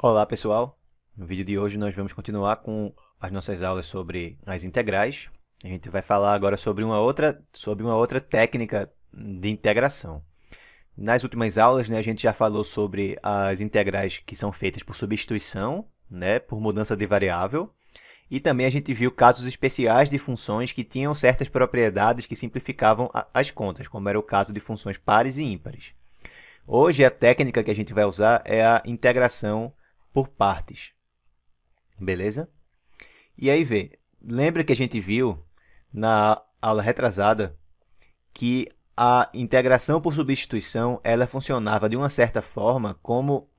Olá pessoal, no vídeo de hoje nós vamos continuar com as nossas aulas sobre as integrais. A gente vai falar agora sobre uma outra técnica de integração. Nas últimas aulas, a gente já falou sobre as integrais que são feitas por substituição, por mudança de variável, e também a gente viu casos especiais de funções que tinham certas propriedades que simplificavam as contas, como era o caso de funções pares e ímpares. Hoje a técnica que a gente vai usar é a integração por partes, beleza? E aí lembra que a gente viu na aula retrasada que a integração por substituição ela funcionava de uma certa forma como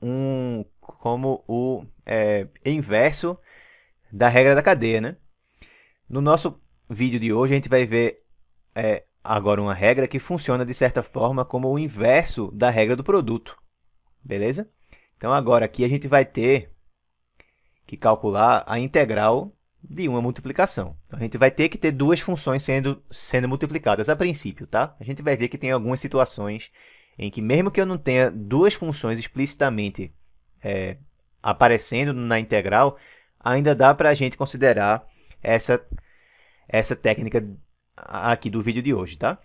o inverso da regra da cadeia, né? No nosso vídeo de hoje a gente vai ver agora uma regra que funciona de certa forma como o inverso da regra do produto, beleza? Então, agora aqui a gente vai ter que calcular a integral de uma multiplicação. Então, a gente vai ter que ter duas funções sendo multiplicadas a princípio, tá? A gente vai ver que tem algumas situações em que, mesmo que eu não tenha duas funções explicitamente aparecendo na integral, ainda dá para a gente considerar essa técnica aqui do vídeo de hoje, tá?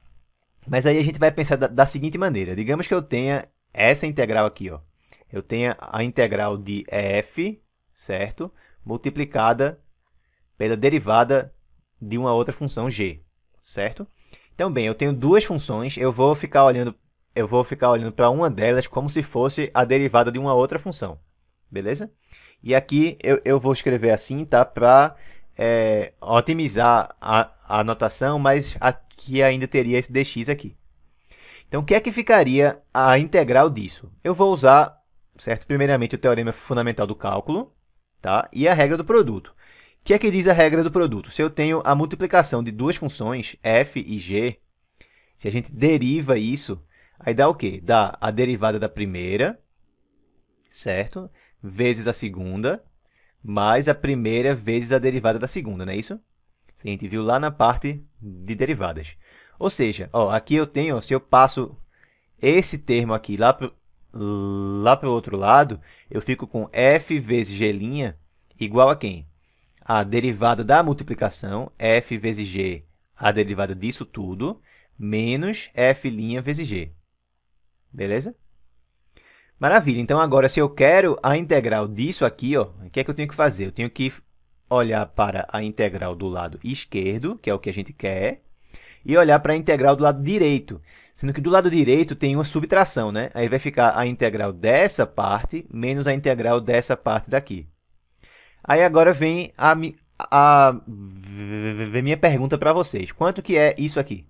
Mas aí a gente vai pensar da seguinte maneira. Digamos que eu tenha essa integral aqui, ó. Eu tenho a integral de f, certo? Multiplicada pela derivada de uma outra função g, certo? Então, bem, eu tenho duas funções, eu vou ficar olhando para uma delas como se fosse a derivada de uma outra função, beleza? E aqui eu vou escrever assim, tá? Para otimizar a notação, mas aqui ainda teria esse dx aqui. Então, o que é que ficaria a integral disso? Eu vou usar, certo? Primeiramente, o teorema fundamental do cálculo, tá? E a regra do produto. O que é que diz a regra do produto? Se eu tenho a multiplicação de duas funções, f e g, se a gente deriva isso, aí dá o quê? Dá a derivada da primeira, certo? Vezes a segunda, mais a primeira vezes a derivada da segunda, não é isso? A gente viu lá na parte de derivadas. Ou seja, ó, aqui eu tenho, se eu passo esse termo aqui lá para o outro lado, eu fico com f vezes g' igual a quem? A derivada da multiplicação, f vezes g, a derivada disso tudo, menos f' vezes g. Beleza? Maravilha. Então, agora, se eu quero a integral disso aqui, ó, o que é que eu tenho que fazer? Eu tenho que olhar para a integral do lado esquerdo, que é o que a gente quer, e olhar para a integral do lado direito, sendo que do lado direito tem uma subtração, né? Aí vai ficar a integral dessa parte menos a integral dessa parte daqui. Aí agora vem a minha pergunta para vocês. Quanto que é isso aqui?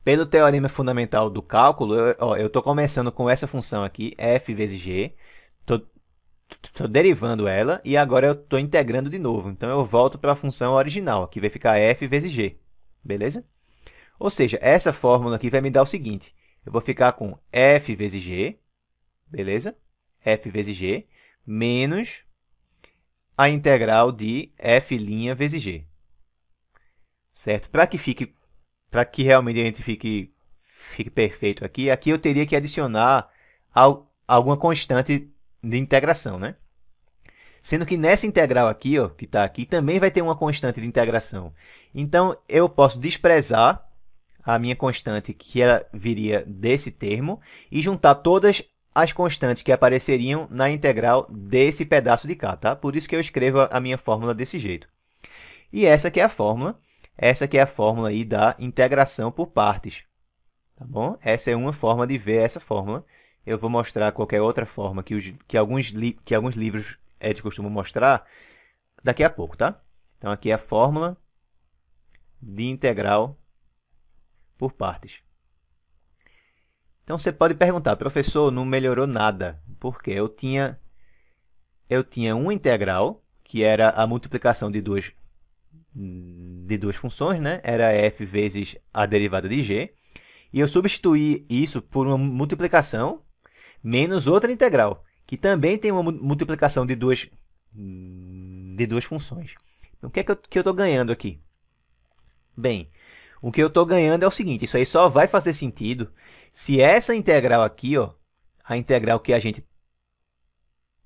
Pelo teorema fundamental do cálculo, eu estou começando com essa função aqui, f vezes g, estou derivando ela e agora eu estou integrando de novo. Então, eu volto para a função original, que vai ficar f vezes g, beleza? Ou seja, essa fórmula aqui vai me dar o seguinte, eu vou ficar com f vezes g, beleza? f vezes g, menos a integral de f' vezes g, certo? Para que realmente a gente fique perfeito aqui eu teria que adicionar alguma constante de integração, né? Sendo que nessa integral aqui, ó, que está aqui, também vai ter uma constante de integração. Então, eu posso desprezar a minha constante, que ela viria desse termo, e juntar todas as constantes que apareceriam na integral desse pedaço de cá, tá? Por isso que eu escrevo a minha fórmula desse jeito. E essa que é a fórmula. Essa que é a fórmula aí da integração por partes, tá bom? Essa é uma forma de ver essa fórmula. Eu vou mostrar qualquer outra forma que alguns livros costumam mostrar daqui a pouco, tá? Então, aqui é a fórmula de integral por partes. Então, você pode perguntar, professor, não melhorou nada. Por quê? Eu tinha uma integral, que era a multiplicação de duas funções, né? Era f vezes a derivada de g. E eu substituí isso por uma multiplicação menos outra integral, que também tem uma multiplicação de duas funções. Então, o que é que eu estou ganhando aqui? Bem, o que eu estou ganhando é o seguinte, isso aí só vai fazer sentido se essa integral aqui, ó, a integral que a gente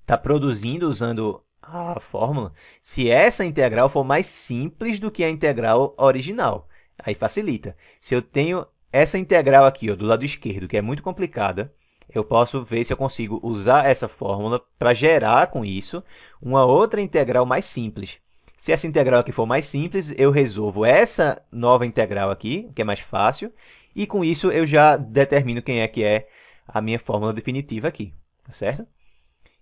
tá produzindo usando a fórmula se essa integral for mais simples do que a integral original. Aí facilita. Se eu tenho essa integral aqui, ó, do lado esquerdo, que é muito complicada, eu posso ver se eu consigo usar essa fórmula para gerar com isso uma outra integral mais simples. Se essa integral aqui for mais simples, eu resolvo essa nova integral aqui, que é mais fácil, e com isso eu já determino quem é que é a minha fórmula definitiva aqui, tá certo?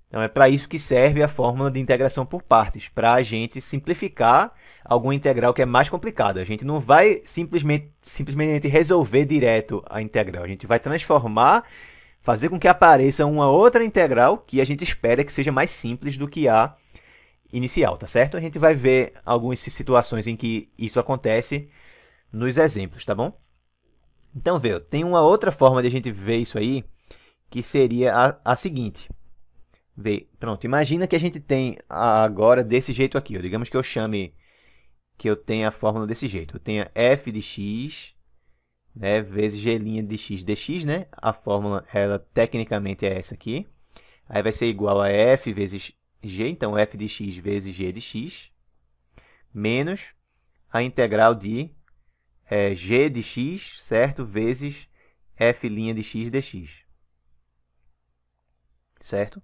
Então, é para isso que serve a fórmula de integração por partes, para a gente simplificar alguma integral que é mais complicada. A gente não vai simplesmente resolver direto a integral, a gente vai transformar, fazer com que apareça uma outra integral que a gente espera que seja mais simples do que a inicial, tá certo? A gente vai ver algumas situações em que isso acontece nos exemplos, tá bom? Então, vê, tem uma outra forma de a gente ver isso aí, que seria a seguinte. Vê, pronto, imagina que a gente tem agora desse jeito aqui, ó. Digamos que eu chame, que eu tenha a fórmula desse jeito. Eu tenho f de x, né, vezes g' de x dx, né? A fórmula, ela tecnicamente é essa aqui. Aí vai ser igual a f vezes g, então f de x vezes g de x, menos a integral de g de x, certo? Vezes f' de x dx. Certo?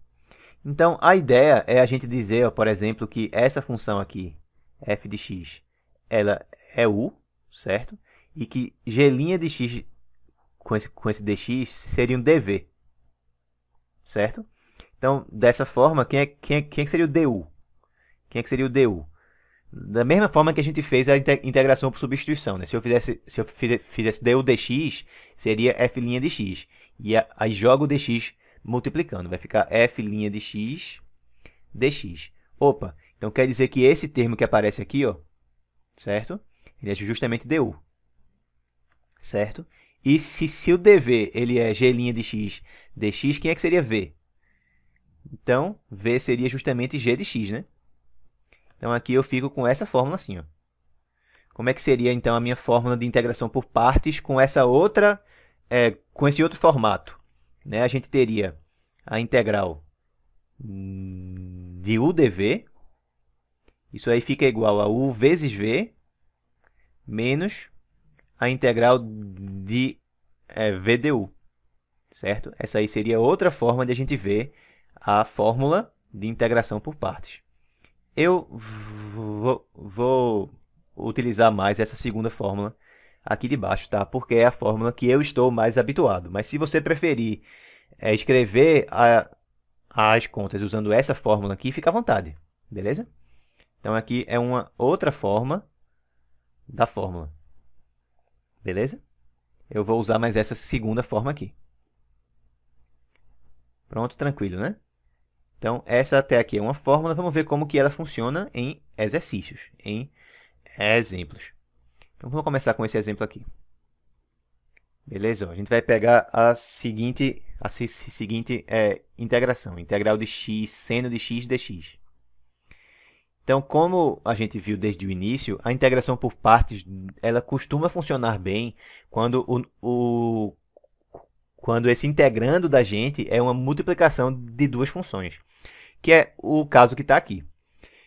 Então, a ideia é a gente dizer, ó, por exemplo, que essa função aqui, f de x, ela é u, certo? E que g' de x com esse dx seria um dv, certo? Então, dessa forma, quem é que seria o du? Quem é que seria o du? Da mesma forma que a gente fez a integração por substituição, né? Se eu fizesse du dx, seria f' de x. E aí jogo o dx multiplicando. Vai ficar f' de x dx. Opa, então quer dizer que esse termo que aparece aqui, ó, certo? Ele é justamente du. Certo? E se o dv ele é g' de x dx, quem é que seria v? Então, v seria justamente g de x, né? Então, aqui eu fico com essa fórmula assim, ó. Como é que seria, então, a minha fórmula de integração por partes com essa outra, com esse outro formato? Né? A gente teria a integral de u dv. Isso aí fica igual a u vezes v, menos a integral de v du. Certo? Essa aí seria outra forma de a gente ver a fórmula de integração por partes. Eu vou utilizar mais essa segunda fórmula aqui de baixo, tá? Porque é a fórmula que eu estou mais habituado. Mas se você preferir escrever as contas usando essa fórmula aqui, fica à vontade, beleza? Então, aqui é uma outra forma da fórmula, beleza? Eu vou usar mais essa segunda forma aqui. Pronto, tranquilo, né? Então, essa até aqui é uma fórmula. Vamos ver como que ela funciona em exercícios, em exemplos. Então, vamos começar com esse exemplo aqui. Beleza? A gente vai pegar a seguinte integração. Integral de x, seno de x dx. Então, como a gente viu desde o início, a integração por partes ela costuma funcionar bem quando quando esse integrando da gente é uma multiplicação de duas funções, que é o caso que está aqui.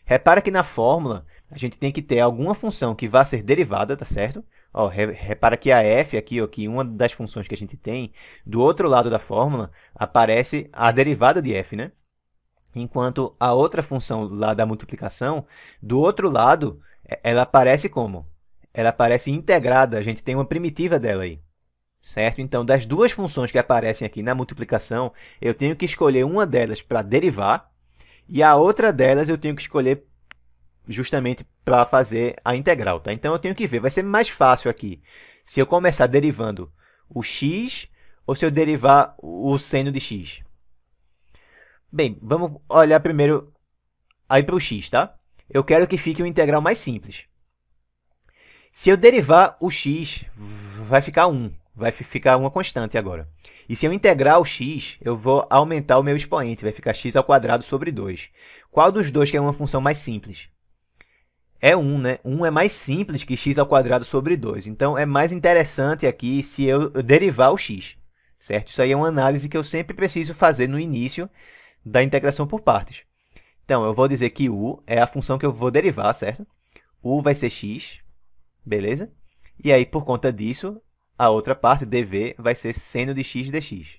Repara que na fórmula a gente tem que ter alguma função que vá ser derivada, tá certo? Ó, repara que a f aqui, ó, que uma das funções que a gente tem, do outro lado da fórmula aparece a derivada de f, né? Enquanto a outra função lá da multiplicação, do outro lado, ela aparece como? Ela aparece integrada, a gente tem uma primitiva dela aí. Certo? Então, das duas funções que aparecem aqui na multiplicação, eu tenho que escolher uma delas para derivar e a outra delas eu tenho que escolher justamente para fazer a integral. Tá? Então, eu tenho que ver, vai ser mais fácil aqui se eu começar derivando o x ou se eu derivar o seno de x. Bem, vamos olhar primeiro aí para o x, tá? Eu quero que fique uma integral mais simples. Se eu derivar o x, vai ficar 1. Vai ficar uma constante agora. E se eu integrar o x, eu vou aumentar o meu expoente. Vai ficar x ao quadrado sobre 2. Qual dos dois que é uma função mais simples? É 1, né? 1 é mais simples que x ao quadrado sobre 2. Então, é mais interessante aqui se eu derivar o x. Certo? Isso aí é uma análise que eu sempre preciso fazer no início da integração por partes. Então, eu vou dizer que u é a função que eu vou derivar, certo? U vai ser x, beleza? E aí, por conta disso, a outra parte, dv, vai ser seno de x dx.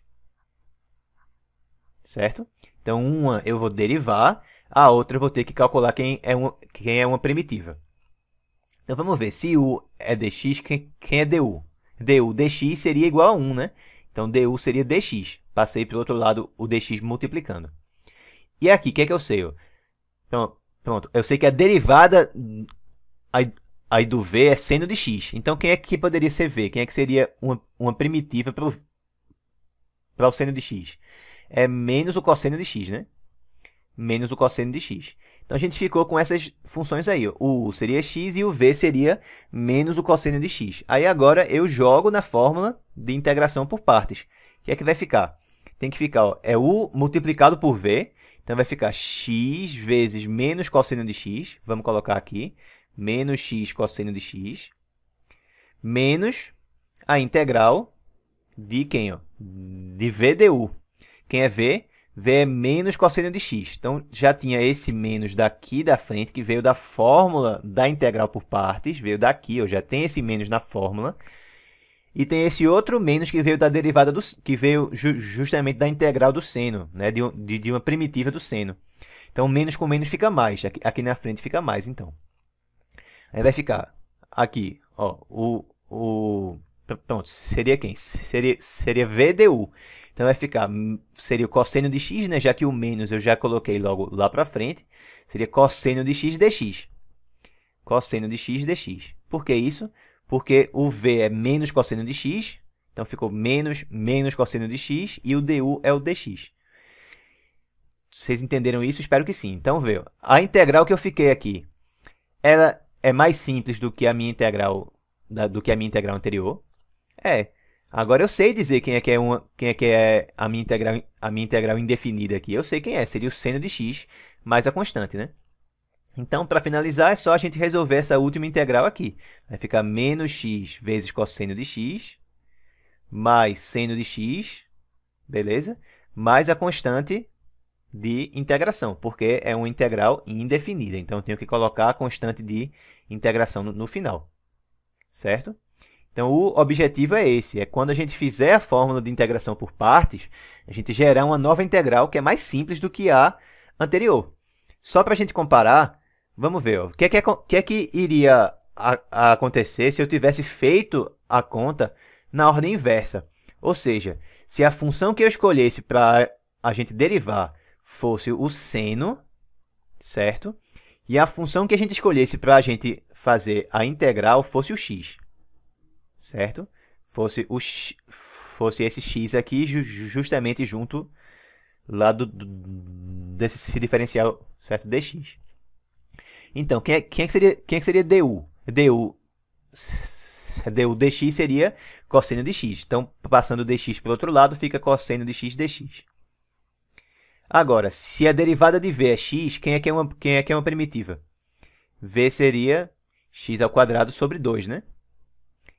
Certo? Então, uma eu vou derivar, a outra eu vou ter que calcular quem é uma primitiva. Então, vamos ver. Se u é dx, quem é du? Du dx seria igual a 1, né? Então, du seria dx. Passei para o outro lado o dx multiplicando. E aqui, o que é que eu sei? Então, pronto. Eu sei que a derivada aí do v é seno de x. Então, quem é que poderia ser v? Quem é que seria uma primitiva para o seno de x? É menos o cosseno de x, né? Menos o cosseno de x. Então, a gente ficou com essas funções aí. O u seria x e o v seria menos o cosseno de x. Aí, agora, eu jogo na fórmula de integração por partes. O que é que vai ficar? Tem que ficar, ó, é u multiplicado por v. Então, vai ficar x vezes menos cosseno de x. Vamos colocar aqui. Menos x cosseno de x. Menos a integral de quem? Ó? De v du. Quem é v? V é menos cosseno de x. Então, já tinha esse menos daqui da frente, que veio da fórmula da integral por partes. Veio daqui, ó, já tem esse menos na fórmula. E tem esse outro menos que veio da derivada que veio justamente da integral do seno, né? de uma primitiva do seno. Então, menos com menos fica mais. Aqui na frente fica mais, então. Aí vai ficar aqui, ó, pronto, seria quem? Seria v du. Então, vai ficar, seria o cosseno de x, né? Já que o menos eu já coloquei logo lá para frente. Seria cosseno de x dx. Cosseno de x dx. Por que isso? Porque o v é menos cosseno de x. Então, ficou menos cosseno de x. E o du é o dx. Vocês entenderam isso? Espero que sim. Então, vê, a integral que eu fiquei aqui, ela é mais simples do que a minha integral, anterior. Agora eu sei dizer quem é que é a minha integral indefinida aqui. Eu sei quem é, seria o seno de x mais a constante, né? Então, para finalizar, é só a gente resolver essa última integral aqui. Vai ficar menos x vezes cosseno de x, mais seno de x, beleza? Mais a constante de integração, porque é uma integral indefinida. Então, eu tenho que colocar a constante de integração no final, certo? Então, o objetivo é esse, é quando a gente fizer a fórmula de integração por partes, a gente gerar uma nova integral que é mais simples do que a anterior. Só para a gente comparar, vamos ver, o que é que iria acontecer se eu tivesse feito a conta na ordem inversa. Ou seja, se a função que eu escolhesse para a gente derivar fosse o seno, certo? E a função que a gente escolhesse para a gente fazer a integral fosse o x. Certo? Fosse esse x aqui justamente junto lá desse diferencial, certo? Dx. Então, quem é que seria du? Du dx seria cosseno de x. Então, passando o dx para o outro lado, fica cosseno de x dx. Agora, se a derivada de v é x, quem é que é uma primitiva? V seria x ao quadrado sobre 2, né?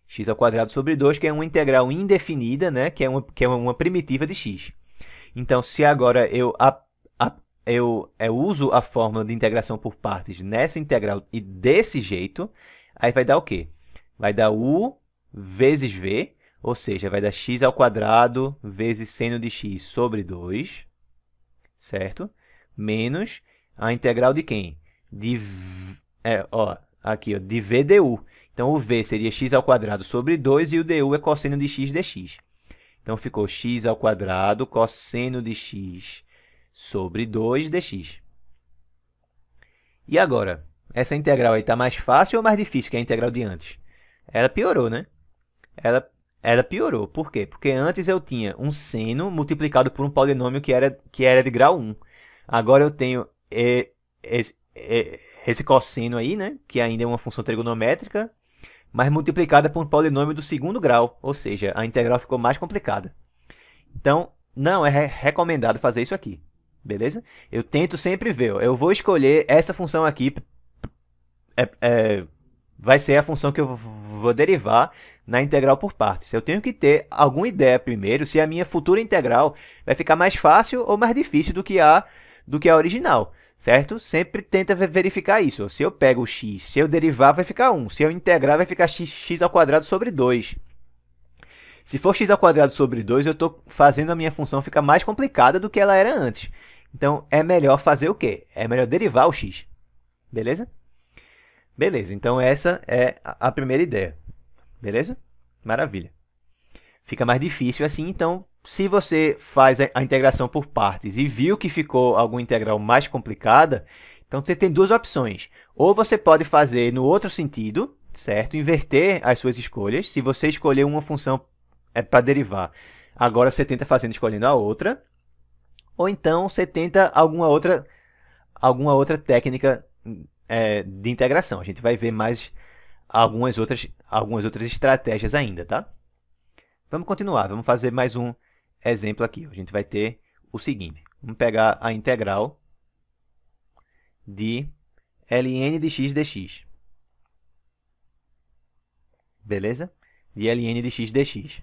X ao quadrado sobre 2, que é uma integral indefinida, né? Que é uma primitiva de x. Então, se agora eu uso a fórmula de integração por partes nessa integral e desse jeito, aí vai dar o quê? Vai dar u vezes v, ou seja, vai dar x ao quadrado vezes seno de x sobre 2, certo? Menos a integral de quem? De v du. Então, o v seria x ao quadrado sobre 2 e o du é cosseno de x dx. Então, ficou x ao quadrado cosseno de x sobre 2 dx. E agora? Essa integral aí está mais fácil ou mais difícil que a integral de antes? Ela piorou, né? Ela piorou. Por quê? Porque antes eu tinha um seno multiplicado por um polinômio que era de grau 1. Agora eu tenho esse cosseno aí, né? Que ainda é uma função trigonométrica, mas multiplicada por um polinômio do segundo grau, ou seja, a integral ficou mais complicada. Então, não é recomendado fazer isso aqui, beleza? Eu tento sempre ver, ó, eu vou escolher essa função aqui, vai ser a função que eu vou derivar na integral por partes. Eu tenho que ter alguma ideia primeiro se a minha futura integral vai ficar mais fácil ou mais difícil do que a original, certo? Sempre tenta verificar isso. Se eu pego o x, se eu derivar, vai ficar 1. Se eu integrar, vai ficar x ao quadrado sobre 2. Se for x ao quadrado sobre 2, eu estou fazendo a minha função ficar mais complicada do que ela era antes. Então, é melhor fazer o quê? É melhor derivar o x. Beleza? Beleza, então essa é a primeira ideia. Beleza? Maravilha. Fica mais difícil assim, então, se você faz a integração por partes e viu que ficou alguma integral mais complicada, então você tem duas opções. Ou você pode fazer no outro sentido, certo? Inverter as suas escolhas. Se você escolher uma função para derivar, agora você tenta escolhendo a outra. Ou então você tenta alguma outra técnica de integração. A gente vai ver mais algumas outras estratégias ainda, tá? Vamos continuar, vamos fazer mais um exemplo aqui. A gente vai ter o seguinte, vamos pegar a integral de ln de x dx. Beleza? De ln de x dx.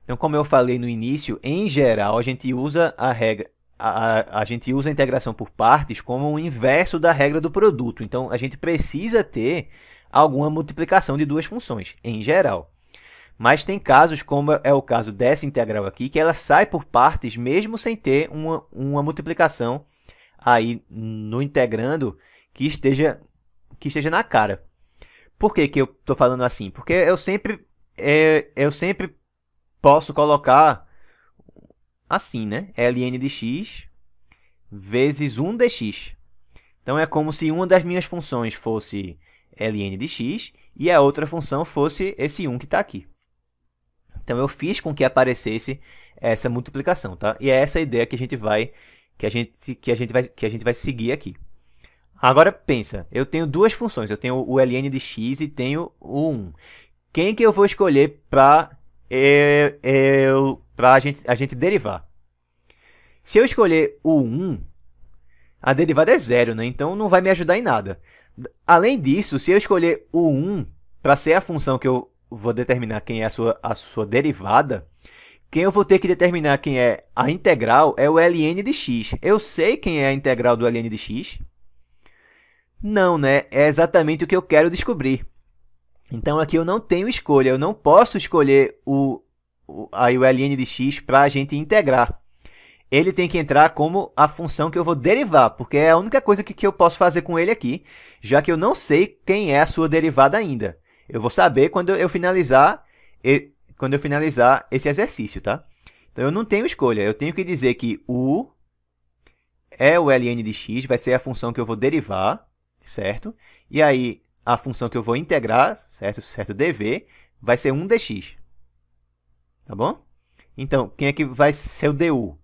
Então, como eu falei no início, em geral, a gente usa a regra, a gente usa a integração por partes como o inverso da regra do produto. Então, a gente precisa ter alguma multiplicação de duas funções, em geral. Mas tem casos, como é o caso dessa integral aqui, que ela sai por partes mesmo sem ter uma multiplicação aí no integrando que esteja na cara. Por que eu estou falando assim? Porque eu sempre posso colocar assim, né? ln de x vezes 1 dx. Então, é como se uma das minhas funções fosse ln de x e a outra função fosse esse 1 que está aqui. Então, eu fiz com que aparecesse essa multiplicação, tá? E é essa a ideia que a gente vai seguir aqui. Agora, pensa, eu tenho duas funções. Eu tenho o ln de x e tenho o 1. Quem que eu vou escolher para a gente derivar? Se eu escolher o 1, a derivada é zero, né? Então não vai me ajudar em nada. Além disso, se eu escolher o 1 para ser a função que eu vou determinar quem é a sua derivada, quem eu vou ter que determinar quem é a integral é o ln de x. Eu sei quem é a integral do ln de x? Não, né? É exatamente o que eu quero descobrir. Então, aqui eu não tenho escolha. Eu não posso escolher o ln de x para a gente integrar. Ele tem que entrar como a função que eu vou derivar, porque é a única coisa que eu posso fazer com ele aqui, já que eu não sei quem é a sua derivada ainda. Eu vou saber quando eu finalizar esse exercício, tá? Então, eu não tenho escolha. Eu tenho que dizer que u é o ln de x, vai ser a função que eu vou derivar, certo? E aí, a função que eu vou integrar, certo dv, vai ser 1 dx. Tá bom? Então, quem é que vai ser o du?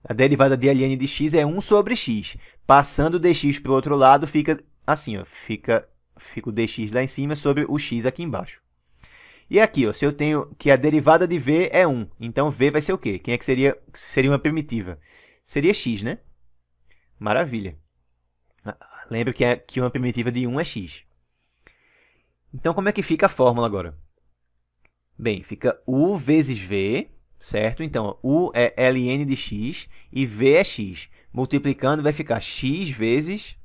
A derivada de ln de x é 1 sobre x. Passando o dx para o outro lado, fica assim, ó, fica o dx lá em cima sobre o x aqui embaixo. E aqui, ó, se eu tenho que a derivada de v é 1, então v vai ser o quê? Quem é que seria uma primitiva? Seria x, né? Maravilha. Lembra que uma primitiva de 1 é x. Então, como é que fica a fórmula agora? Bem, fica u vezes v, certo? Então, u é ln de x e v é x. Multiplicando, vai ficar x vezes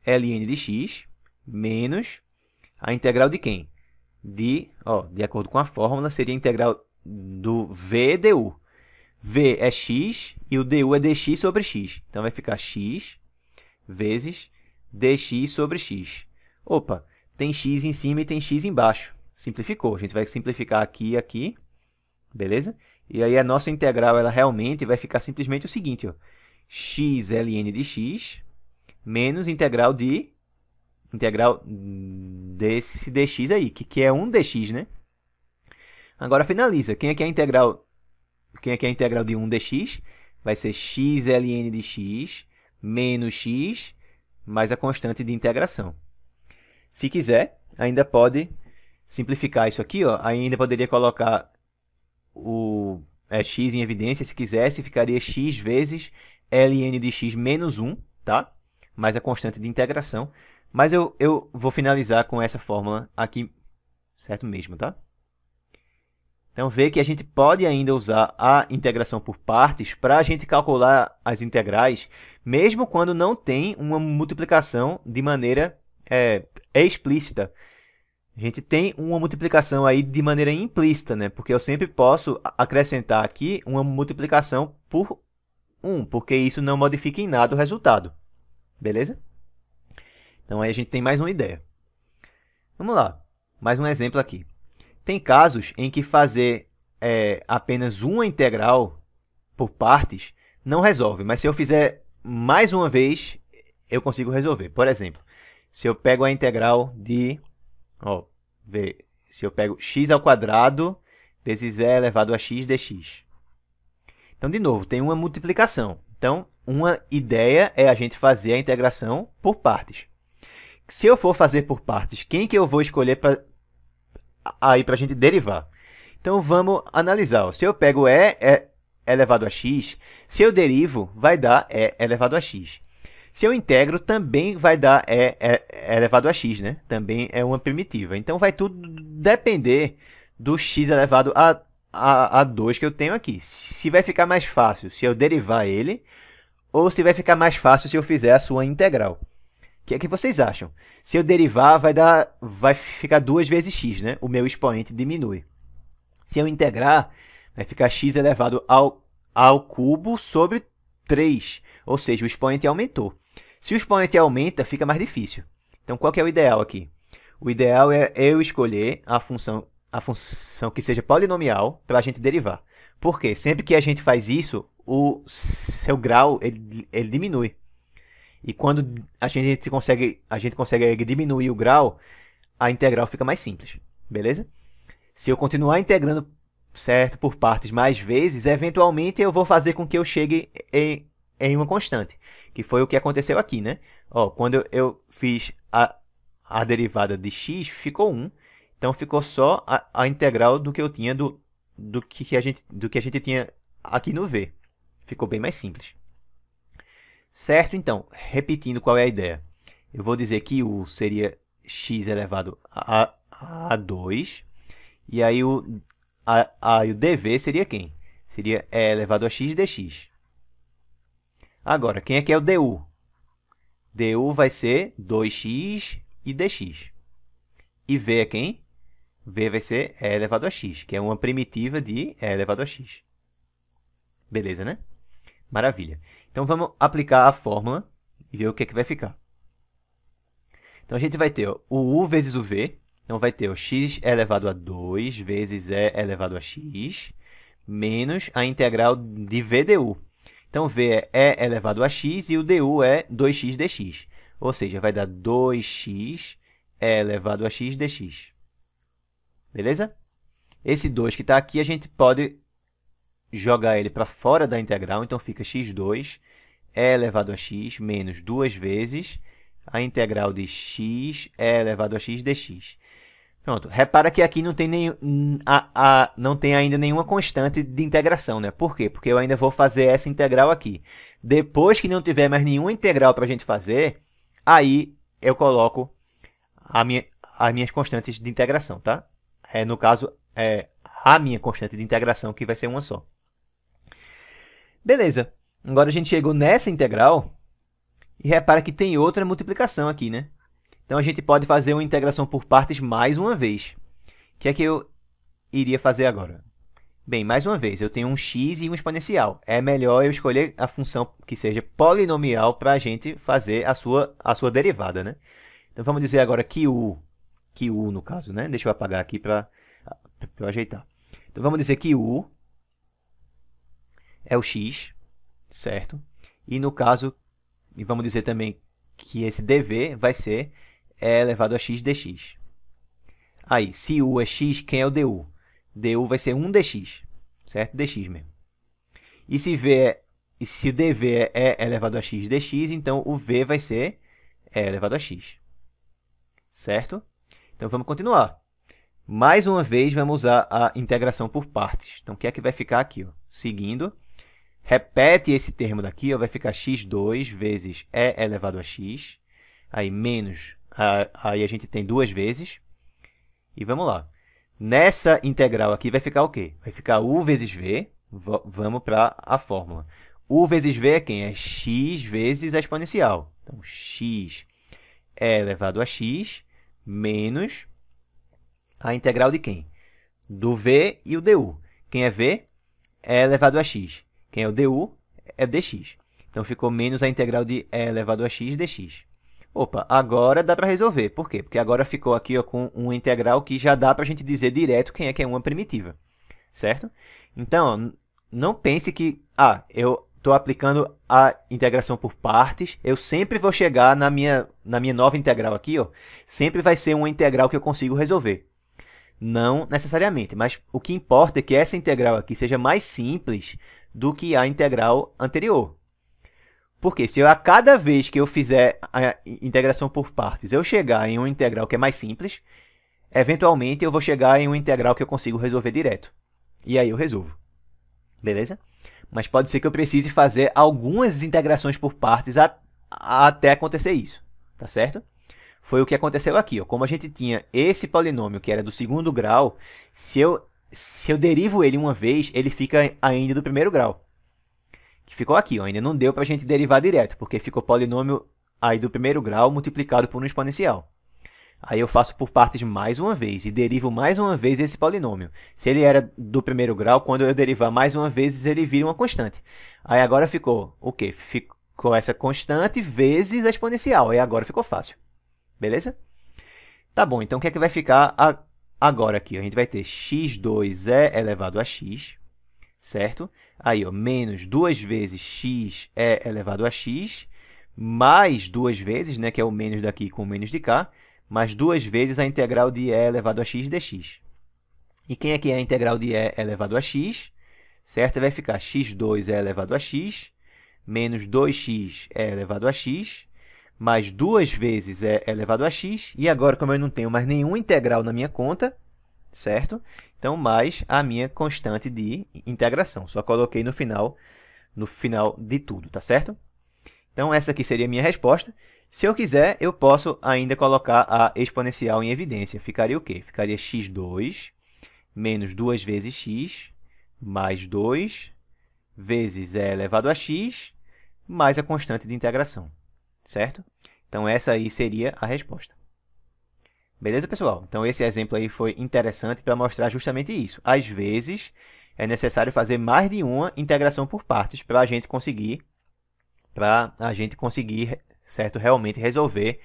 ln de x menos a integral de quem? De acordo com a fórmula, seria a integral do v du. V é x e o du é dx sobre x. Então, vai ficar x vezes dx sobre x. Opa, tem x em cima e tem x embaixo. Simplificou. A gente vai simplificar aqui e aqui. Beleza? E aí a nossa integral ela realmente vai ficar simplesmente o seguinte, ó, x ln de x menos integral desse dx aí, que é 1 dx, né? Agora finaliza. Quem é que é a integral de 1 dx? Vai ser x ln de x menos x mais a constante de integração. Se quiser, ainda pode simplificar isso aqui, ó. Ainda poderia colocar o x em evidência, se quisesse, ficaria x vezes ln de x menos 1, tá? Mais a constante de integração. Mas eu vou finalizar com essa fórmula aqui, certo mesmo, tá? Então, vê que a gente pode ainda usar a integração por partes para a gente calcular as integrais, mesmo quando não tem uma multiplicação de maneira explícita. A gente tem uma multiplicação aí de maneira implícita, né? Porque eu sempre posso acrescentar aqui uma multiplicação por 1, porque isso não modifica em nada o resultado. Beleza? Então, aí a gente tem mais uma ideia. Vamos lá. Mais um exemplo aqui. Tem casos em que fazer apenas uma integral por partes não resolve. Mas se eu fizer mais uma vez, eu consigo resolver. Por exemplo, se eu pego a integral de... se eu pego x ao quadrado vezes e elevado a x dx. Então, de novo, tem uma multiplicação. Então, uma ideia é a gente fazer a integração por partes. Se eu for fazer por partes, quem que eu vou escolher para a gente derivar? Então, vamos analisar. Se eu pego e elevado a x, se eu derivo, vai dar e elevado a x. Se eu integro, também vai dar e elevado a x, né? Também é uma primitiva. Então, vai tudo depender do x elevado a 2 que eu tenho aqui. Se vai ficar mais fácil se eu derivar ele, ou se vai ficar mais fácil se eu fizer a sua integral. O que é que vocês acham? Se eu derivar, vai ficar 2 vezes x, né? O meu expoente diminui. Se eu integrar, vai ficar x elevado ao cubo sobre 3. Ou seja, o expoente aumentou. Se o expoente aumenta, fica mais difícil. Então, qual que é o ideal aqui? O ideal é eu escolher a função que seja polinomial para a gente derivar. Por quê? Sempre que a gente faz isso, o seu grau ele diminui. E quando a gente consegue diminuir o grau, a integral fica mais simples. Beleza? Se eu continuar integrando certo por partes mais vezes, eventualmente eu vou fazer com que eu chegue em uma constante, que foi o que aconteceu aqui, né? Quando eu fiz a derivada de x, ficou 1. Então, ficou só a integral do que eu tinha do que a gente tinha aqui no v. Ficou bem mais simples. Certo? Então, repetindo qual é a ideia. Eu vou dizer que u seria x elevado a 2. E aí o dv seria quem? Seria e elevado a x dx. Agora, quem é que é o du? Du vai ser 2x e dx. E v é quem? V vai ser e elevado a x, que é uma primitiva de e elevado a x. Beleza, né? Maravilha. Então, vamos aplicar a fórmula e ver o que é que vai ficar. Então, a gente vai ter o u vezes o v. Então, vai ter o x elevado a 2 vezes e elevado a x, menos a integral de v du. Então, v é e elevado a x e o du é 2x dx. Ou seja, vai dar 2x e elevado a x dx. Beleza? Esse 2 que está aqui, a gente pode jogar ele para fora da integral. Então, fica x2 e elevado a x menos 2 vezes a integral de x e elevado a x dx. Pronto. Repara que aqui não tem, não tem ainda nenhuma constante de integração, né? Por quê? Porque eu ainda vou fazer essa integral aqui. Depois que não tiver mais nenhuma integral para a gente fazer, aí eu coloco as minhas constantes de integração, tá? No caso, a minha constante de integração, que vai ser uma só. Beleza. Agora a gente chegou nessa integral e repara que tem outra multiplicação aqui, né? Então, a gente pode fazer uma integração por partes mais uma vez. O que é que eu iria fazer agora? Bem, mais uma vez, eu tenho um x e um exponencial. É melhor eu escolher a função que seja polinomial para a gente fazer a sua derivada, né? Então, vamos dizer agora que u no caso, né? Deixa eu apagar aqui para eu ajeitar. Então, vamos dizer que u é o x, certo? E no caso, e vamos dizer também que esse dv vai ser e elevado a x dx. Aí, se u é x, quem é o du? Du vai ser 1 dx, certo? Dx mesmo. E se o dv é e elevado a x dx, então o v vai ser e elevado a x. Certo? Então, vamos continuar. Mais uma vez, vamos usar a integração por partes. Então, o que é que vai ficar aqui? Seguindo, repete esse termo daqui, vai ficar x2 vezes e elevado a x, aí menos, aí a gente tem duas vezes, e vamos lá. Nessa integral aqui vai ficar o quê? Vai ficar u vezes v. Vamos para a fórmula. U vezes v é quem? É x vezes a exponencial. Então, x é elevado a x menos a integral de quem? Do v e o du. Quem é v é elevado a x. Quem é o du é dx. Então, ficou menos a integral de e elevado a x dx. Opa, agora dá para resolver. Por quê? Porque agora ficou aqui ó, com uma integral que já dá para a gente dizer direto quem é que é uma primitiva. Certo? Então, ó, não pense que eu estou aplicando a integração por partes. Eu sempre vou chegar na minha nova integral aqui. Ó, sempre vai ser uma integral que eu consigo resolver. Não necessariamente, mas o que importa é que essa integral aqui seja mais simples do que a integral anterior. Porque se eu, a cada vez que eu fizer a integração por partes, eu chegar em uma integral que é mais simples, eventualmente eu vou chegar em uma integral que eu consigo resolver direto. E aí eu resolvo. Beleza? Mas pode ser que eu precise fazer algumas integrações por partes até acontecer isso. Tá certo? Foi o que aconteceu aqui. Ó. Como a gente tinha esse polinômio que era do segundo grau, se eu derivo ele uma vez, ele fica ainda do primeiro grau. Que ficou aqui, ó, ainda não deu para a gente derivar direto, porque ficou polinômio aí do primeiro grau multiplicado por um exponencial. Aí eu faço por partes mais uma vez e derivo mais uma vez esse polinômio. Se ele era do primeiro grau, quando eu derivar mais uma vez, ele vira uma constante. Aí agora ficou o quê? Ficou essa constante vezes a exponencial. Aí agora ficou fácil. Beleza? Tá bom, então o que é que vai ficar agora aqui? A gente vai ter x2 é elevado a x, certo? Aí, ó, menos 2 vezes x é elevado a x, mais 2 vezes, né, que é o menos daqui com o menos de cá, mais 2 vezes a integral de e elevado a x dx. E quem é que é a integral de e elevado a x? Certo? Vai ficar x2 é elevado a x, menos 2x é elevado a x, mais 2 vezes é elevado a x. E agora, como eu não tenho mais nenhuma integral na minha conta, certo? Então, mais a minha constante de integração. Só coloquei no final de tudo, tá certo? Então, essa aqui seria a minha resposta. Se eu quiser, eu posso ainda colocar a exponencial em evidência. Ficaria o quê? Ficaria x2 menos 2 vezes x mais 2 vezes e elevado a x mais a constante de integração, certo? Então, essa aí seria a resposta. Beleza, pessoal? Então, esse exemplo aí foi interessante para mostrar justamente isso. Às vezes, é necessário fazer mais de uma integração por partes para a gente conseguir, certo, realmente resolver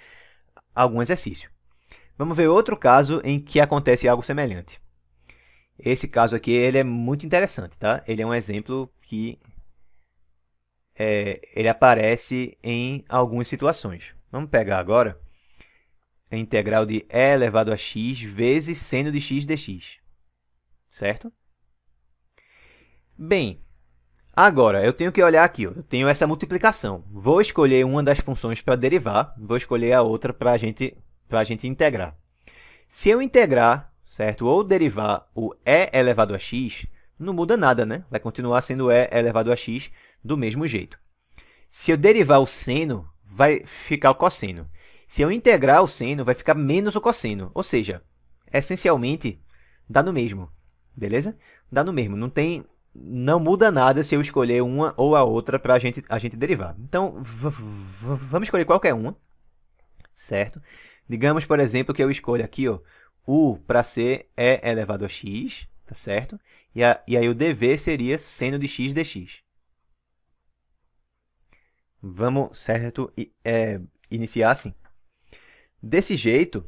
algum exercício. Vamos ver outro caso em que acontece algo semelhante. Esse caso aqui ele é muito interessante, tá? Ele é um exemplo que ele aparece em algumas situações. Vamos pegar agora a integral de e elevado a x vezes seno de x dx. Certo? Bem, agora eu tenho que olhar aqui. Eu tenho essa multiplicação. Vou escolher uma das funções para derivar. Vou escolher a outra para a gente integrar. Se eu integrar, certo? Ou derivar o e elevado a x, não muda nada, né? Vai continuar sendo e elevado a x do mesmo jeito. Se eu derivar o seno, vai ficar o cosseno. Se eu integrar o seno, vai ficar menos o cosseno. Ou seja, essencialmente, dá no mesmo. Beleza? Dá no mesmo. Não muda nada se eu escolher uma ou a outra para a gente derivar. Então, vamos escolher qualquer uma. Certo? Digamos, por exemplo, que eu escolho aqui ó, u para ser e elevado a x. Tá certo? E aí o dv seria seno de x dx. Vamos, certo? Iniciar assim. Desse jeito,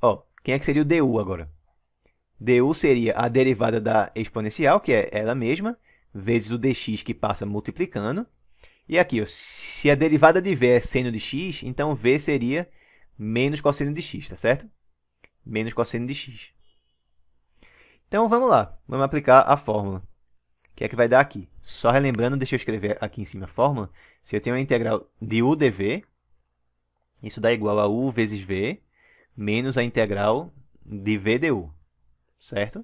ó, quem é que seria o du agora? Du seria a derivada da exponencial, que é ela mesma, vezes o dx que passa multiplicando. E aqui, ó, se a derivada de v é seno de x, então v seria menos cosseno de x, tá certo? Menos cosseno de x. Então, vamos lá. Vamos aplicar a fórmula. O que é que vai dar aqui? Só relembrando, deixa eu escrever aqui em cima a fórmula. Se eu tenho a integral de u dv, isso dá igual a u vezes v, menos a integral de v du, certo?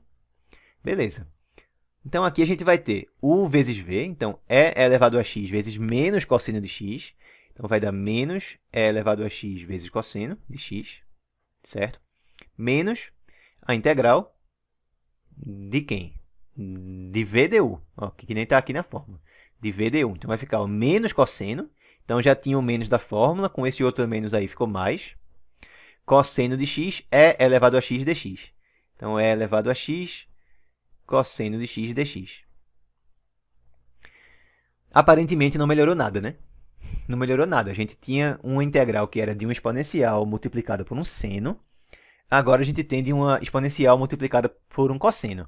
Beleza. Então, aqui a gente vai ter u vezes v, então e elevado a x vezes menos cosseno de x. Então, vai dar menos e elevado a x vezes cosseno de x, certo? Menos a integral de quem? De v du, ó, que nem está aqui na fórmula. De v du. Então vai ficar o menos cosseno. Então já tinha o menos da fórmula, com esse outro menos aí ficou mais. Cosseno de x é elevado a x dx. Então é elevado a x cosseno de x dx. Aparentemente não melhorou nada, né? Não melhorou nada. A gente tinha uma integral que era de um exponencial multiplicada por um seno. Agora a gente tem de uma exponencial multiplicada por um cosseno.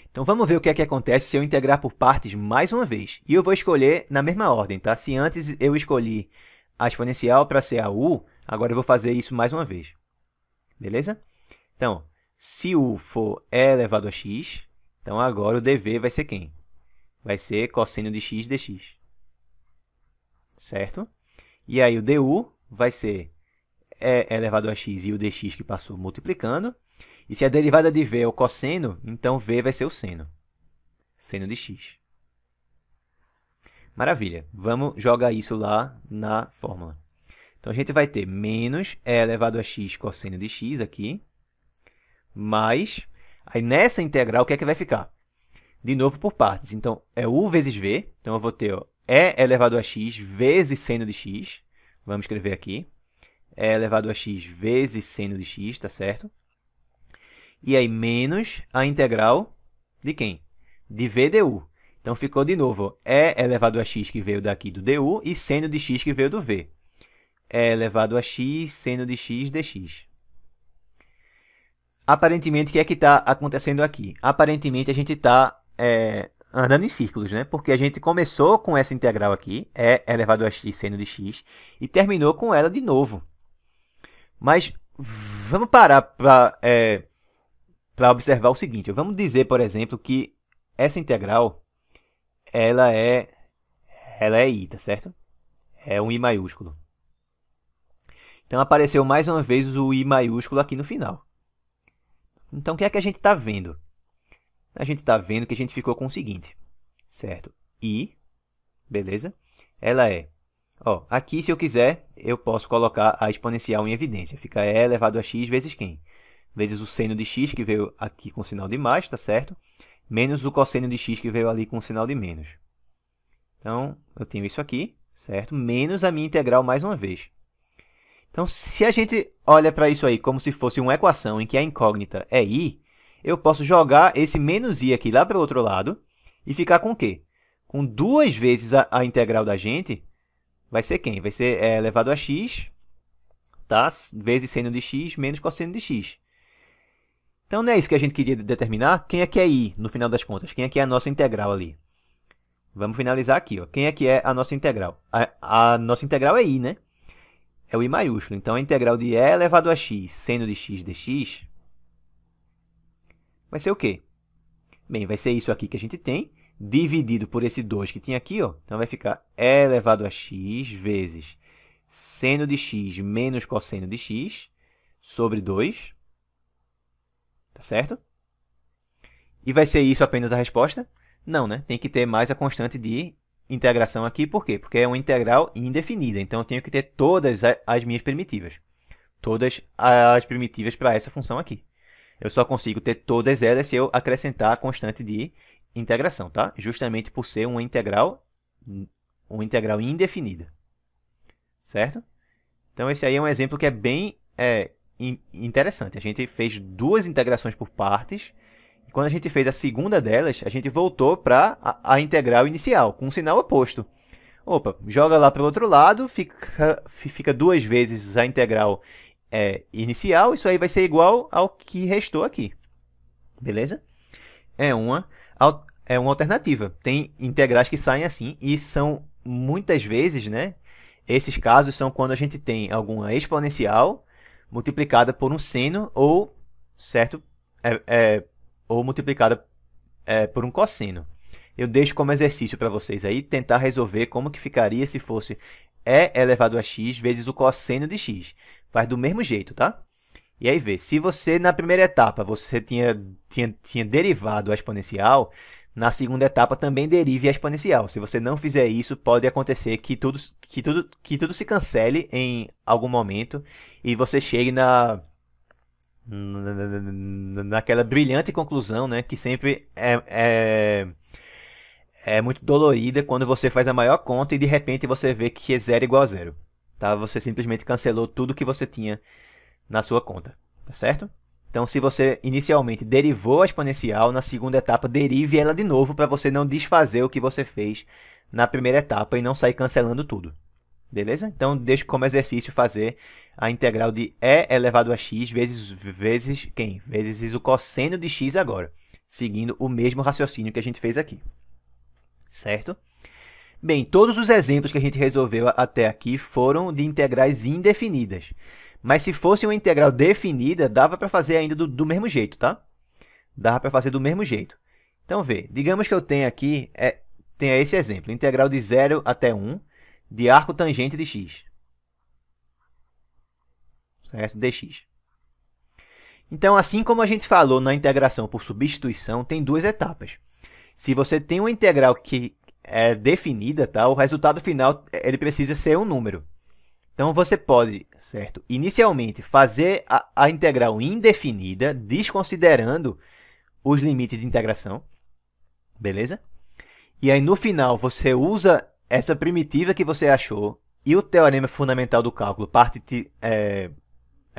Então vamos ver o que é que acontece se eu integrar por partes mais uma vez. E eu vou escolher na mesma ordem, tá? Se antes eu escolhi a exponencial para ser a u, agora eu vou fazer isso mais uma vez. Beleza? Então, se u for e elevado a x, então agora o dv vai ser quem? Vai ser cosseno de x dx. Certo? E aí o du vai ser e elevado a x e o dx que passou multiplicando. E se a derivada de v é o cosseno, então v vai ser o seno. Seno de x. Maravilha. Vamos jogar isso lá na fórmula. Então, a gente vai ter menos e elevado a x cosseno de x aqui, mais... Aí, nessa integral, o que é que vai ficar? De novo, por partes. Então, é u vezes v. Então, eu vou ter ó, e elevado a x vezes seno de x. Vamos escrever aqui. E elevado a x vezes seno de x, tá certo? E aí, menos a integral de quem? De v du. Então, ficou de novo e elevado a x que veio daqui do du e seno de x que veio do v. E elevado a x seno de x dx. Aparentemente, o que é que está acontecendo aqui? Aparentemente, a gente está andando em círculos, né? Porque a gente começou com essa integral aqui, e elevado a x seno de x, e terminou com ela de novo. Mas vamos parar para observar o seguinte. Vamos dizer, por exemplo, que essa integral ela é i, tá certo? É um i maiúsculo. Então, apareceu mais uma vez o i maiúsculo aqui no final. Então, o que é que a gente está vendo? A gente está vendo que a gente ficou com o seguinte, certo? I, beleza? Ela é... Ó, aqui, se eu quiser, eu posso colocar a exponencial em evidência. Fica e elevado a x vezes quem? Vezes o seno de x, que veio aqui com o sinal de mais, tá certo? Menos o cosseno de x, que veio ali com o sinal de menos. Então, eu tenho isso aqui, certo? Menos a minha integral mais uma vez. Então, se a gente olha para isso aí como se fosse uma equação em que a incógnita é i, eu posso jogar esse menos i aqui lá para o outro lado e ficar com o quê? Com duas vezes a integral da gente, vai ser quem? Vai ser elevado a x, tá? Vezes seno de x menos cosseno de x. Então, não é isso que a gente queria determinar? Quem é que é i, no final das contas? Quem é que é a nossa integral ali? Vamos finalizar aqui. Ó. Quem é que é a nossa integral? A nossa integral é i, né? É o i maiúsculo. Então, a integral de e elevado a x seno de x dx vai ser o quê? Bem, vai ser isso aqui que a gente tem, dividido por esse 2 que tinha aqui. Ó. Então, vai ficar e elevado a x vezes seno de x menos cosseno de x sobre 2. Tá certo? E vai ser isso apenas a resposta? Não, né? Tem que ter mais a constante de integração aqui. Por quê? Porque é uma integral indefinida. Então, eu tenho que ter todas as minhas primitivas. Todas as primitivas para essa função aqui. Eu só consigo ter todas elas se eu acrescentar a constante de integração, tá? Justamente por ser uma integral indefinida. Certo? Então, esse aí é um exemplo que é bem interessante. A gente fez duas integrações por partes. E quando a gente fez a segunda delas, a gente voltou para a integral inicial, com um sinal oposto. Opa, joga lá para o outro lado, fica duas vezes a integral inicial. Isso aí vai ser igual ao que restou aqui. Beleza? É uma alternativa. Tem integrais que saem assim e são muitas vezes, né? Esses casos são quando a gente tem alguma exponencial multiplicada por um seno ou, certo? Ou multiplicada por um cosseno. Eu deixo como exercício para vocês aí tentar resolver como que ficaria se fosse e elevado a x vezes o cosseno de x. Faz do mesmo jeito, tá? E aí vê, se você na primeira etapa você tinha derivado a exponencial, na segunda etapa também derive a exponencial. Se você não fizer isso, pode acontecer que tudo se cancele em algum momento e você chegue naquela brilhante conclusão, né, que sempre é muito dolorida quando você faz a maior conta e de repente você vê que é zero igual a zero. Tá? Você simplesmente cancelou tudo que você tinha na sua conta, tá certo? Então, se você inicialmente derivou a exponencial, na segunda etapa derive ela de novo para você não desfazer o que você fez na primeira etapa e não sair cancelando tudo. Beleza? Então, deixe como exercício fazer a integral de e elevado a x vezes quem? Vezes o cosseno de x agora, seguindo o mesmo raciocínio que a gente fez aqui. Certo? Bem, todos os exemplos que a gente resolveu até aqui foram de integrais indefinidas. Mas se fosse uma integral definida, dava para fazer ainda do mesmo jeito, tá? Dava para fazer do mesmo jeito. Então, vê, digamos que eu tenha aqui, tenha esse exemplo, integral de 0 até 1 de arco tangente de x. Certo? Dx. Então, assim como a gente falou na integração por substituição, tem duas etapas. Se você tem uma integral que é definida, tá? O resultado final ele precisa ser um número. Então, você pode, certo, inicialmente fazer a integral indefinida, desconsiderando os limites de integração. Beleza? E aí, no final, você usa essa primitiva que você achou e o teorema fundamental do cálculo, parte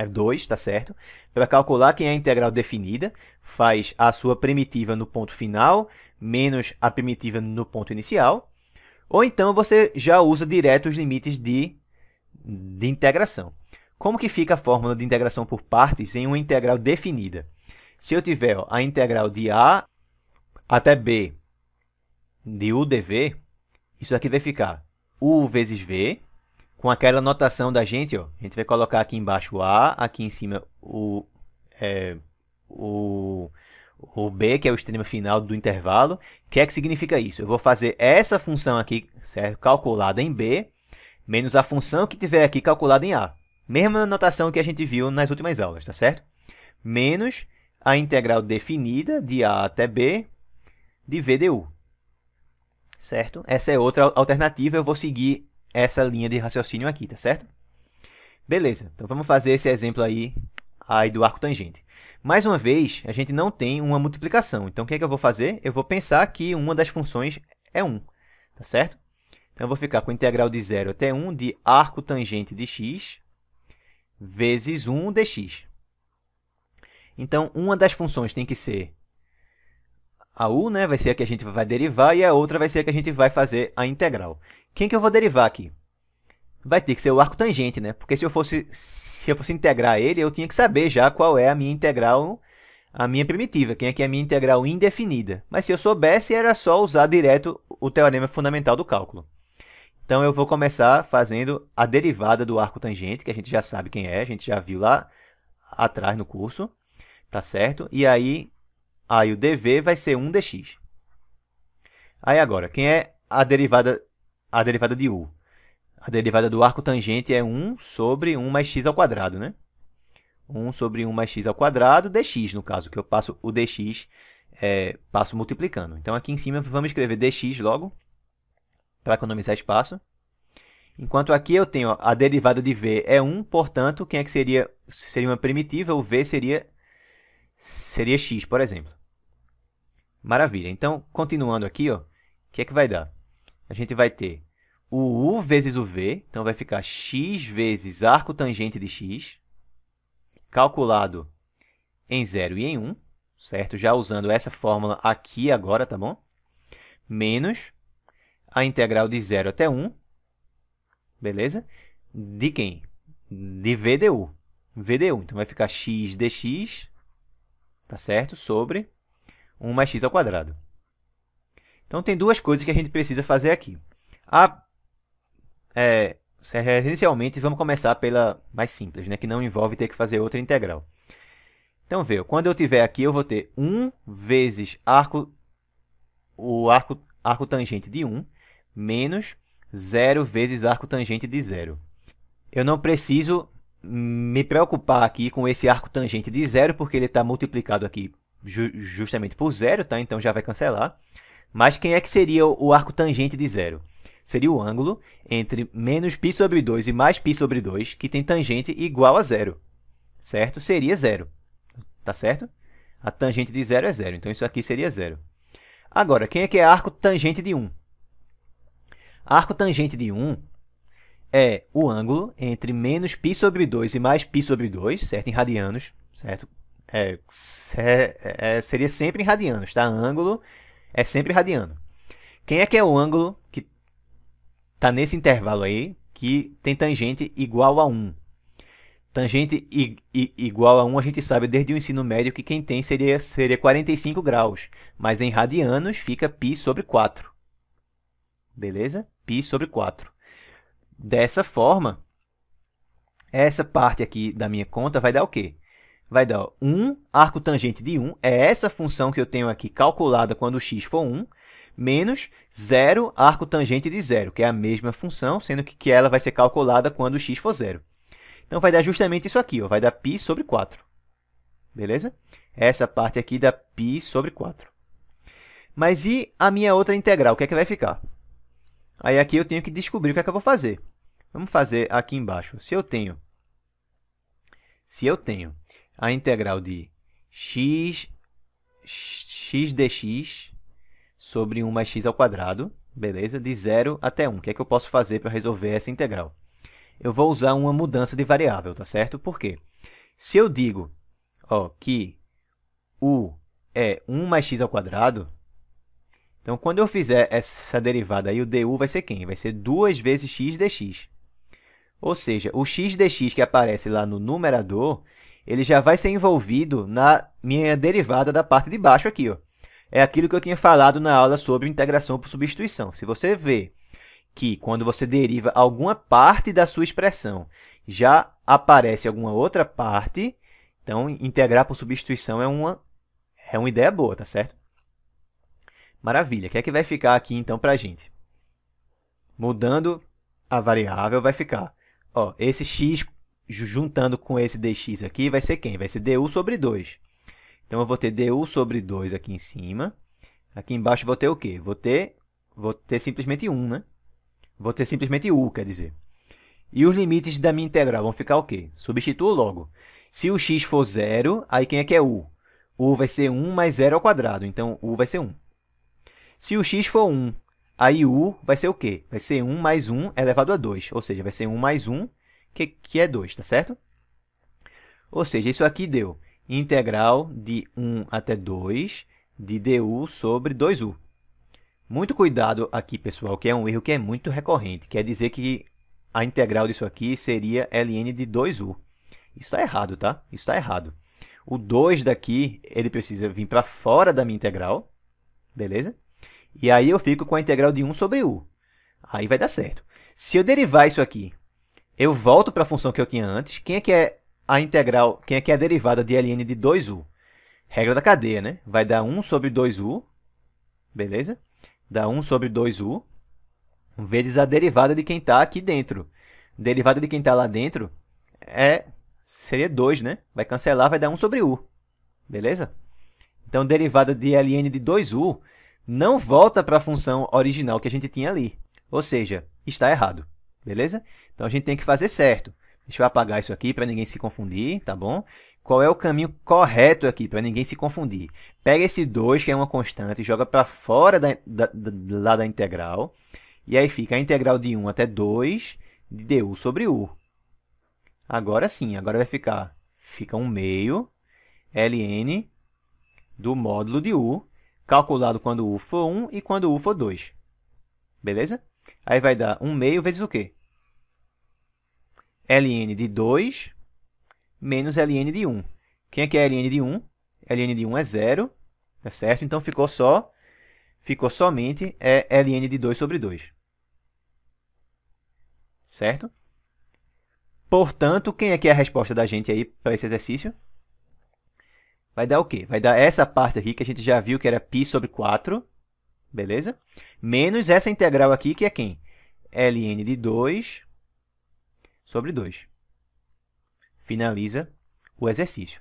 2, tá certo? Para calcular quem é a integral definida, faz a sua primitiva no ponto final, menos a primitiva no ponto inicial. Ou então, você já usa direto os limites de integração. Como que fica a fórmula de integração por partes em uma integral definida? Se eu tiver a integral de a até b de u dv, isso aqui vai ficar u vezes v, com aquela notação da gente, ó, a gente vai colocar aqui embaixo a, aqui em cima o b, que é o extremo final do intervalo. O que é que significa isso? Eu vou fazer essa função aqui, certo? Calculada em b, menos a função que tiver aqui calculada em a. Mesma notação que a gente viu nas últimas aulas, tá certo? Menos a integral definida de a até b de v du. Certo? Essa é outra alternativa, eu vou seguir essa linha de raciocínio aqui, tá certo? Beleza, então vamos fazer esse exemplo aí do arco tangente. Mais uma vez, a gente não tem uma multiplicação, então o que é que eu vou fazer? Eu vou pensar que uma das funções é 1, tá certo? Então, eu vou ficar com a integral de 0 até 1 de arco tangente de x vezes 1 dx. Então, uma das funções tem que ser a u, né? Vai ser a que a gente vai derivar, e a outra vai ser a que a gente vai fazer a integral. Quem que eu vou derivar aqui? Vai ter que ser o arco tangente, né? Porque se eu fosse integrar ele, eu tinha que saber já qual é a minha integral, a minha primitiva, quem é que é a minha integral indefinida. Mas se eu soubesse, era só usar direto o teorema fundamental do cálculo. Então, eu vou começar fazendo a derivada do arco tangente, que a gente já sabe quem é, a gente já viu lá atrás no curso, tá certo? E aí o dv vai ser 1 dx. Aí agora, quem é a derivada de u? A derivada do arco tangente é 1 sobre 1 mais x ao quadrado, né? 1 sobre 1 mais x ao quadrado, dx, no caso, que eu passo o dx, passo multiplicando. Então, aqui em cima, vamos escrever dx logo, para economizar espaço. Enquanto aqui eu tenho a derivada de v é 1, portanto, quem é que seria uma primitiva? O v seria x, por exemplo. Maravilha. Então, continuando aqui, ó, o que é que vai dar? A gente vai ter o u vezes o v, então vai ficar x vezes arco tangente de x, calculado em 0 e em 1, certo? Já usando essa fórmula aqui agora, tá bom? Menos a integral de 0 até 1, beleza? De quem? De v du. v du. Então, vai ficar x dx, tá certo? Sobre 1 mais x ao quadrado. Então, tem duas coisas que a gente precisa fazer aqui. Inicialmente, vamos começar pela mais simples, né? Que não envolve ter que fazer outra integral. Então, vê, quando eu tiver aqui, eu vou ter 1 vezes arco tangente de 1, menos 0 vezes arco tangente de 0. Eu não preciso me preocupar aqui com esse arco tangente de 0, porque ele está multiplicado aqui justamente por 0, tá? Então, já vai cancelar. Mas quem é que seria o arco tangente de 0? Seria o ângulo entre menos π sobre 2 e mais π sobre 2, que tem tangente igual a 0, certo? Seria 0. tá certo? A tangente de 0 é 0, então isso aqui seria 0. Agora, quem é que é arco tangente de 1? Arco tangente de 1 é o ângulo entre menos π sobre 2 e mais π sobre 2, certo? Em radianos, certo? Seria sempre em radianos, tá? Ângulo é sempre radiano. Quem é que é o ângulo que está nesse intervalo aí, que tem tangente igual a 1? Tangente igual a 1, a gente sabe desde o ensino médio que quem tem seria 45 graus, mas em radianos fica π sobre 4. Beleza? Π sobre 4. Dessa forma, essa parte aqui da minha conta vai dar o quê? Vai dar 1 arco tangente de 1, é essa função que eu tenho aqui calculada quando o x for 1, menos 0 arco tangente de 0, que é a mesma função, sendo que ela vai ser calculada quando o x for 0. Então, vai dar justamente isso aqui, ó, vai dar π sobre 4. Beleza? Essa parte aqui dá π sobre 4. Mas e a minha outra integral? O que é que vai ficar? Aí aqui eu tenho que descobrir o que é que eu vou fazer. Vamos fazer aqui embaixo. Se eu tenho a integral de x dx sobre 1 mais x ao quadrado, beleza? De 0 até 1. O que é que eu posso fazer para resolver essa integral? Eu vou usar uma mudança de variável, tá certo? Por quê? Se eu digo que u é 1 mais x ao quadrado, então, quando eu fizer essa derivada aí, o du vai ser quem? Vai ser 2 vezes x dx. Ou seja, o x dx que aparece lá no numerador, ele já vai ser envolvido na minha derivada da parte de baixo aqui, ó. É aquilo que eu tinha falado na aula sobre integração por substituição. Se você vê que quando você deriva alguma parte da sua expressão, já aparece alguma outra parte, então integrar por substituição é uma ideia boa, tá certo? Maravilha. O que é que vai ficar aqui, então, para a gente? Mudando a variável, vai ficar esse x juntando com esse dx aqui vai ser quem? Vai ser du sobre 2. Então, eu vou ter du sobre 2 aqui em cima. Aqui embaixo vou ter o quê? Vou ter simplesmente 1, né? Vou ter simplesmente u, quer dizer. E os limites da minha integral vão ficar o quê? Substituo logo. Se o x for 0, aí quem é que é u? U vai ser 1 mais 0 ao quadrado. Então, u vai ser 1. Se o x for 1, aí u vai ser o quê? Vai ser 1 mais 1 elevado a 2. Ou seja, vai ser 1 mais 1, que é 2, tá certo? Ou seja, isso aqui deu integral de 1 até 2 de du sobre 2u. Muito cuidado aqui, pessoal, que é um erro que é muito recorrente. Quer dizer que a integral disso aqui seria ln de 2u. Isso está errado, tá? Isso está errado. O 2 daqui, ele precisa vir para fora da minha integral, beleza? E aí eu fico com a integral de 1 sobre u. Aí vai dar certo. Se eu derivar isso aqui, eu volto para a função que eu tinha antes. Quem é que é a integral, quem é que é a derivada de ln de 2u? Regra da cadeia, né? Vai dar 1 sobre 2u, beleza? Dá 1 sobre 2u, vezes a derivada de quem está aqui dentro. Derivada de quem está lá dentro seria 2, né? Vai cancelar, vai dar 1 sobre u, beleza? Então, derivada de ln de 2u não volta para a função original que a gente tinha ali. Ou seja, está errado, beleza? Então, a gente tem que fazer certo. Deixa eu apagar isso aqui para ninguém se confundir, tá bom? Qual é o caminho correto aqui para ninguém se confundir? Pega esse 2, que é uma constante, e joga para fora lá da integral. E aí fica a integral de 1 até 2 de du sobre u. Agora sim, agora vai ficar 1 meio ln do módulo de u, calculado quando u for 1 e quando u for 2. Beleza? Aí vai dar 1 meio vezes o quê? Ln de 2 menos ln de 1. Quem é que é ln de 1? Ln de 1 é 0, tá certo? Então, ficou somente ln de 2 sobre 2. Certo? Portanto, quem é que é a resposta da gente aí para esse exercício? Vai dar o quê? Vai dar essa parte aqui que a gente já viu que era π sobre 4, beleza? Menos essa integral aqui, que é quem? Ln de 2 sobre 2. Finaliza o exercício.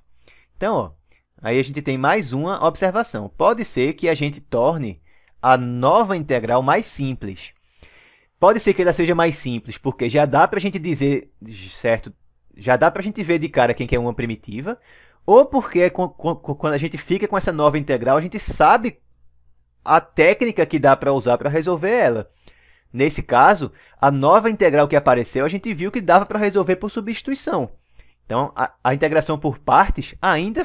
Então, aí a gente tem mais uma observação. Pode ser que a gente torne a nova integral mais simples. Pode ser que ela seja mais simples, porque já dá para a gente dizer, certo? Já dá para a gente ver de cara quem que é uma primitiva. ou porque quando a gente fica com essa nova integral, a gente sabe a técnica que dá para usar para resolver ela. Nesse caso, a nova integral que apareceu, a gente viu que dava para resolver por substituição. Então, a integração por partes ainda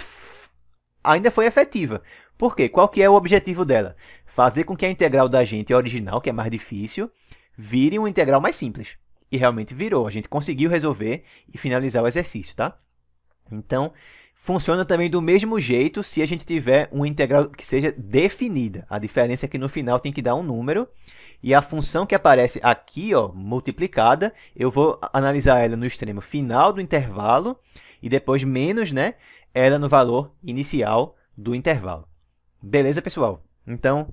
foi efetiva. Por quê? Qual que é o objetivo dela? Fazer com que a integral da gente original, que é mais difícil, vire uma integral mais simples. E realmente virou. A gente conseguiu resolver e finalizar o exercício, tá? Então, funciona também do mesmo jeito se a gente tiver uma integral que seja definida. A diferença é que no final tem que dar um número e a função que aparece aqui, ó, multiplicada, eu vou analisar ela no extremo final do intervalo e depois menos, né, ela no valor inicial do intervalo. Beleza, pessoal? Então,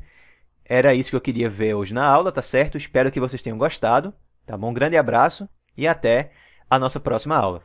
era isso que eu queria ver hoje na aula, tá certo? Espero que vocês tenham gostado, tá bom? Um grande abraço e até a nossa próxima aula.